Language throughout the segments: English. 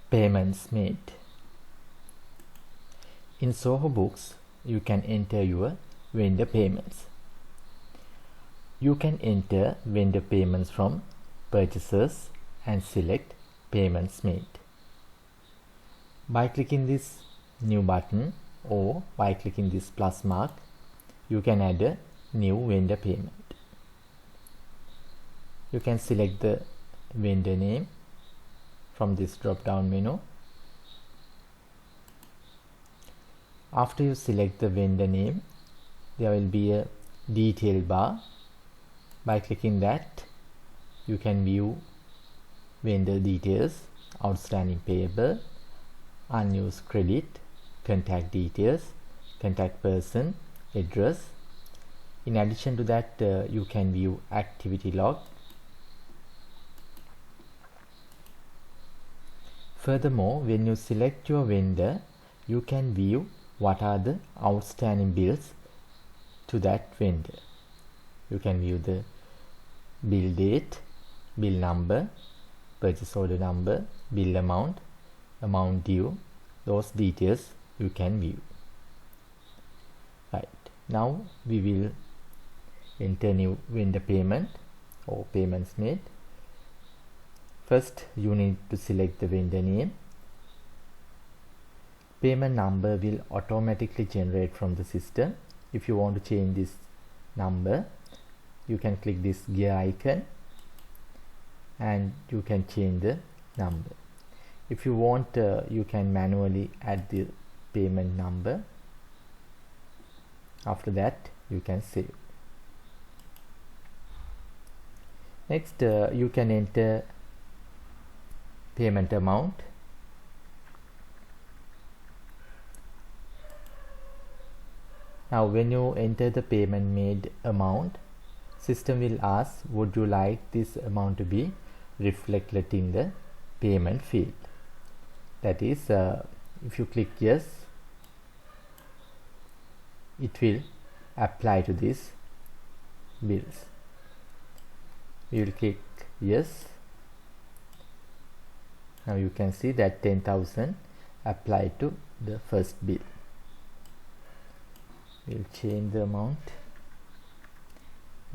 Payments made. In Zoho Books, you can enter your vendor payments. You can enter vendor payments from purchases and select payments made. By clicking this new button or by clicking this plus mark, you can add a new vendor payment. You can select the vendor name from this drop down menu. After you select the vendor name, there will be a detail bar. By clicking that, you can view vendor details, outstanding payable, unused credit, contact details, contact person, address. In addition to that, you can view activity log. Furthermore, when you select your vendor, you can view what are the outstanding bills to that vendor. You can view the bill date, bill number, purchase order number, bill amount, amount due. Those details you can view. Right, now we will enter new vendor payment or payments made. First, you need to select the vendor name. Payment number will automatically generate from the system. If you want to change this number, you can click this gear icon and you can change the number. If you want, you can manually add the payment number. After that, you can save. Next, you can enter payment amount. Now when you enter the payment made amount, system will ask, would you like this amount to be reflected in the payment field? That is, if you click yes, it will apply to these bills. We will click yes. Now you can see that 10,000 applied to the first bill. We'll change the amount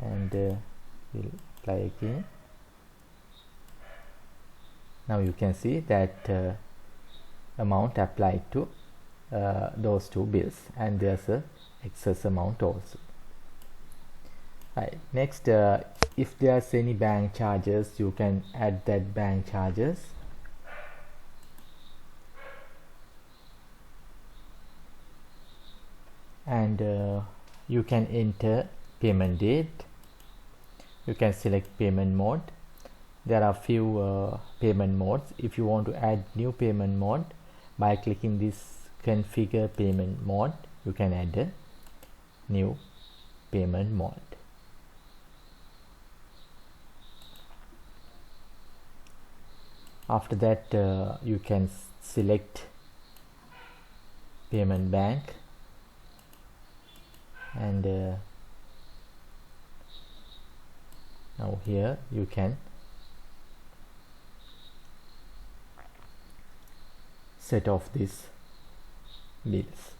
and we'll apply again. Now you can see that amount applied to those two bills, and there's a excess amount also. Right. Next, if there's any bank charges, you can add that bank charges. And you can enter payment date. You can select payment mode. There are few payment modes. If you want to add new payment mode, by clicking this configure payment mode, you can add a new payment mode. After that, you can select payment bank, and now here you can set off these bills.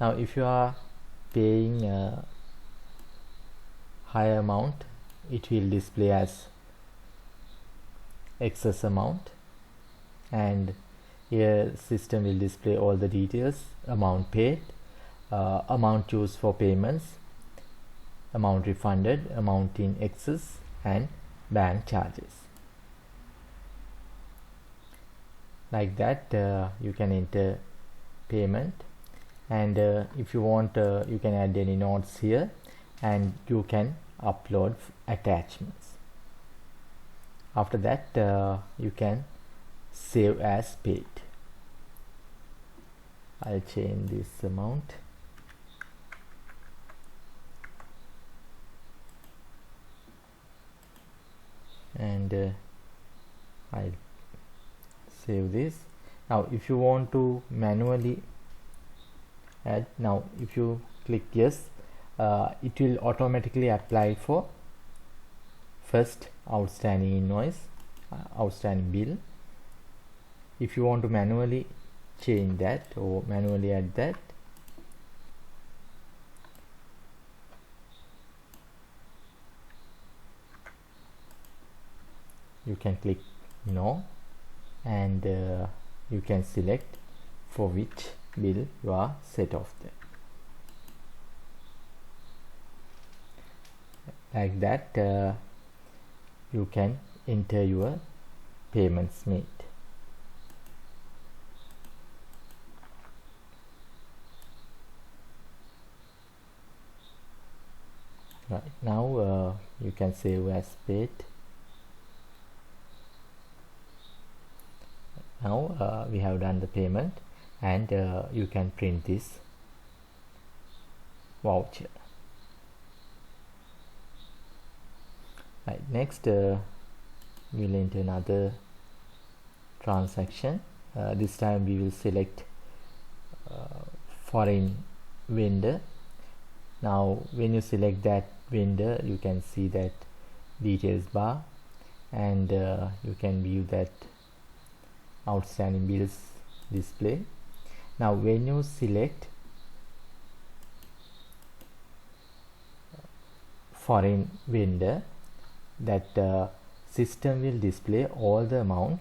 Now if you are paying a higher amount, it will display as excess amount, and here system will display all the details: amount paid, amount used for payments, amount refunded, amount in excess, and bank charges. Like that, you can enter payment, and if you want, you can add any notes here, and you can upload attachments. After that, you can save as paid. I'll change this amount. And I'll save this. Now if you want to manually add, now if you click yes, it will automatically apply for first outstanding invoice, outstanding bill. If you want to manually change that or manually add that, you can click no, and you can select for which bill you are set off there. Like that, you can enter your payments made. Right, now you can save as paid. Now we have done the payment, and you can print this voucher. Right, next we'll enter another transaction. This time we will select foreign vendor. Now when you select that vendor, you can see that details bar, and you can view that outstanding bills display. Now when you select foreign vendor, that system will display all the amount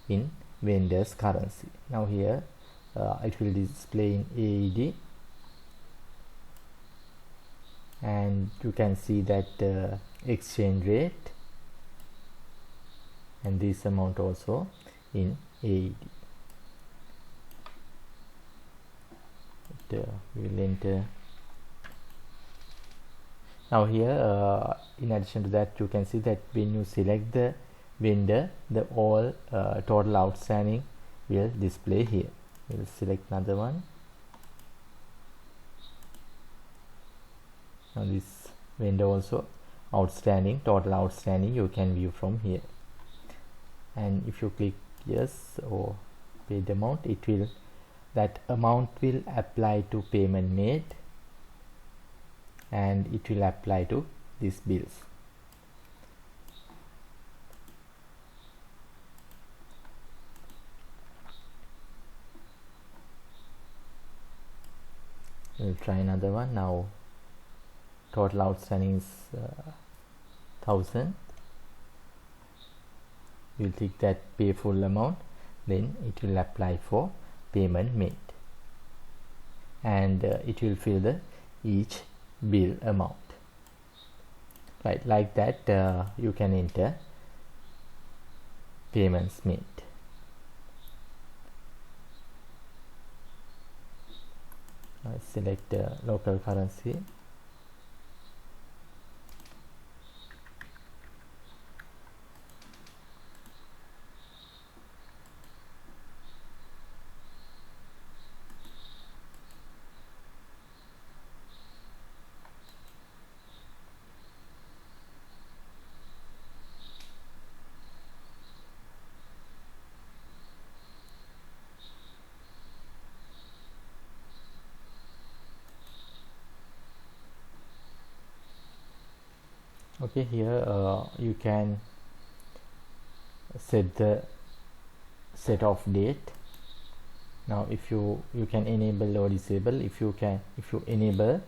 in vendor's currency. Now here it will display in AED, and you can see that exchange rate and this amount also in AED. We will enter. Now here in addition to that, you can see that when you select the vendor, the all total outstanding will display here. We will select another one. Now this vendor also outstanding, total outstanding, you can view from here. And if you click yes or paid amount, it will, that amount will apply to payment made, and it will apply to these bills. We'll try another one. Now total outstanding is 1000. We'll click that pay full amount, then it will apply for payment made, and it will fill the each bill amount. Right, like that you can enter payments made. Select local currency. Okay, here you can set the set off date. Now if you can enable or disable. If you enable,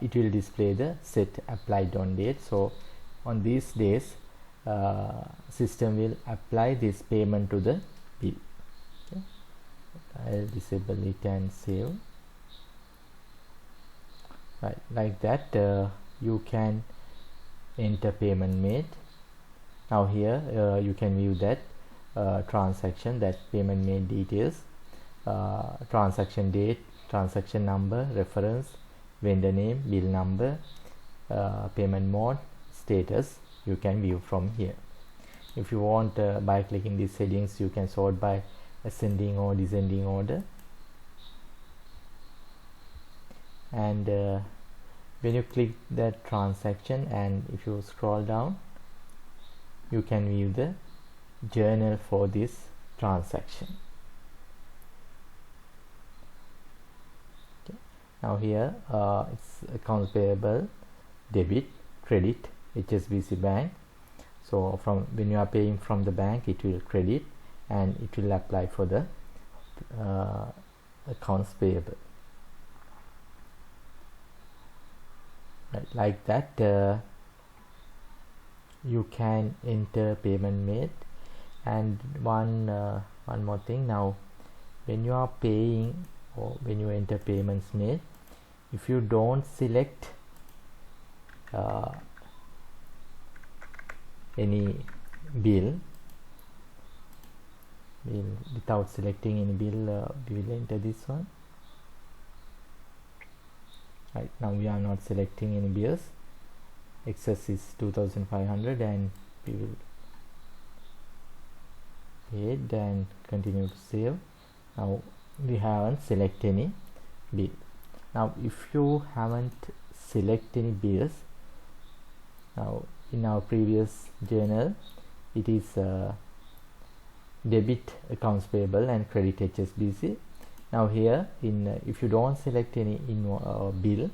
it will display the set applied on date. So on these days system will apply this payment to the bill. Okay. I'll disable it and save. Right, like that you can enter payment made. Now here you can view that transaction, that payment made details, transaction date, transaction number, reference, vendor name, bill number, payment mode, status. You can view from here. If you want, by clicking these headings, you can sort by ascending or descending order. And when you click that transaction, and if you scroll down, you can view the journal for this transaction. Okay. Now here it's account payable, debit, credit, HSBC Bank, So from when you are paying from the bank, it will credit and it will apply for the accounts payable. Right, like that you can enter payment made. And one more thing, now when you are paying or when you enter payments made, if you don't select any bill, without selecting any bill, we will enter this one. Right, now we are not selecting any bills. Excess is 2500 and we will pay it and continue to save. Now we haven't selected any bill. Now if you haven't selected any bills, now in our previous journal it is debit accounts payable and credit HSBC. Now here in if you don't select any bill,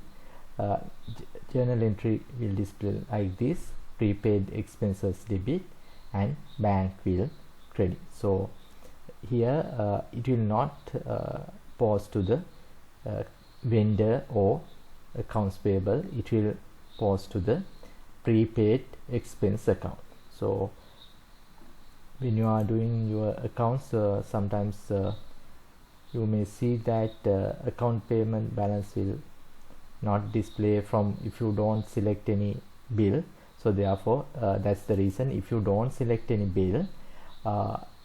journal entry will display like this: prepaid expenses debit and bank will credit. So here it will not pause to the vendor or accounts payable, it will pause to the prepaid expense account. So when you are doing your accounts, sometimes you may see that account payment balance will not display from if you don't select any bill. So therefore that's the reason, if you don't select any bill,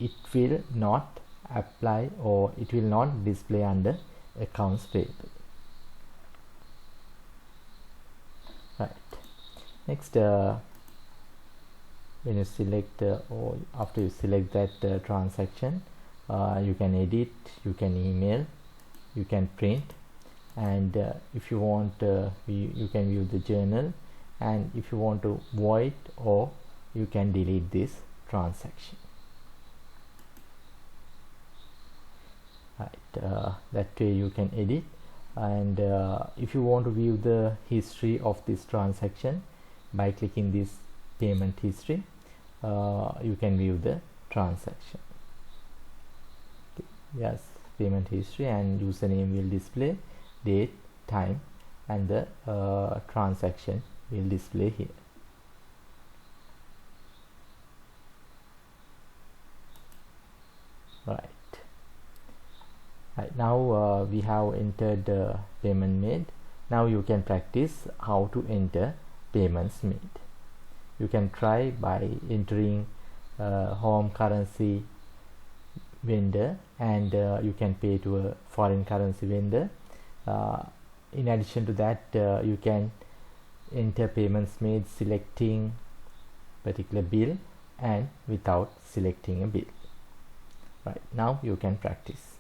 it will not apply or it will not display under accounts payable. Right, next when you select or after you select that transaction, you can edit, you can email, you can print, and if you want you can view the journal, and if you want to void or you can delete this transaction. Right, that way you can edit. And if you want to view the history of this transaction, by clicking this payment history, you can view the transaction. Okay. Yes, payment history, and username will display, date, time, and the transaction will display here. Right. Right, now we have entered payment made. Now you can practice how to enter payments made. You can try by entering home currency vendor, and you can pay to a foreign currency vendor. In addition to that, you can enter payments made selecting particular bill and without selecting a bill. Right, now you can practice.